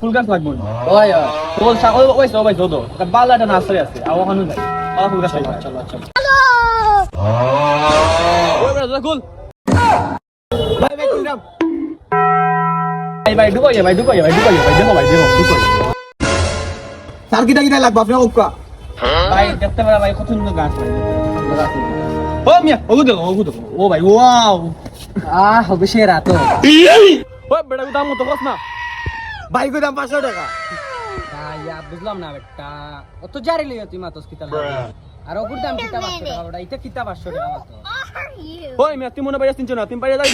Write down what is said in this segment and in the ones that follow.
ফুল গাছ লাগবে ওই ওই তোর ছাগল ওই সব ভাই যত বালাটা নার্সারি আছে আর ওখানে যাই আর ফুল গাছ লাগবে চলো চলো ওই বেটা কুল ভাই ভাই কুল ভাই ঢুকাইয়া ভাই দেখো ভাই দেখো ঢুকাইয়া স্যার কিটা কিটা লাগবে আপনি ওকা ভাই দেখতে পারা ভাই কত সুন্দর গাছ ভাই ও মিয়া ওগু দেখো ও ভাই ওয়াও হবে সেরা তো ওই বেটা দাম মতো কস না ভাই কো দাম 500 টাকা ইয়া বুঝলাম না বেটা অত জারি লইয়া তুই মাতস কিতা আর ওগুর দাম কিতা 500 টাকা বেটা এটা কিতা 500 টাকা মাত্র ওই মিয়া তুই মনে বাইরে চিনছ না তুমি বাইরে যাই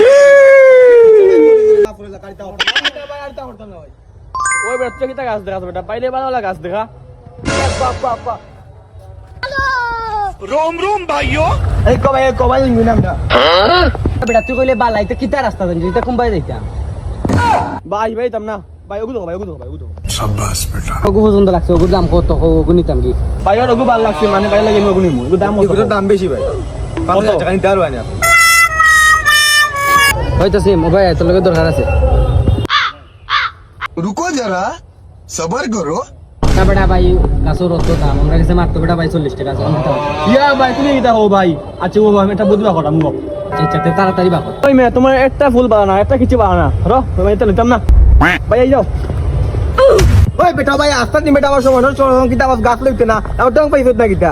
ওই বেটা তুই কিতা গাছ দেখা বেটা বাইরে বানালা গাছ দেখা এই কবাই নিলাম না বেটা তুই কইলে বালা এটা কিতা রাস্তা জানি এটা কোন বাই যাইতাম ভাই ভাই তাম না ভাই ওগু দেখো ওগু পর্যন্ত লাগছে ওগুর দাম কত ওগু নিতাম কি ভাই ওর ওগু ভালো লাগছে মানে ভাই লাগে ওগু নিমু ওগু দাম এগুলোর দাম বেশি ভাই 5000 টাকা নিতে পারবা না হইতাছে মোবাইল তোর লগে দরকার আছে रुको जरा सबर करो না বেটা ভাই গাছের অত দাম আমরা কাছে মাত্র বেটা ভাই 40 টাকা আছে ইয়া ভাই তুমি কিতা হো ভাই আচ্ছা ও ভাই এটা বুঝবা করাম গো আচ্ছা তাড়াতাড়ি বাকো ওই মেয়ে তোমার একটা ফুল বানানা একটা কিছু বানানা র তুমি এটা নিতাম না ভাই এই যাও ওই বেটা ভাই আস্তে নি বেটা আমার সময় কিতা গাছ লইতে না আমার টং পাইছত না কিতা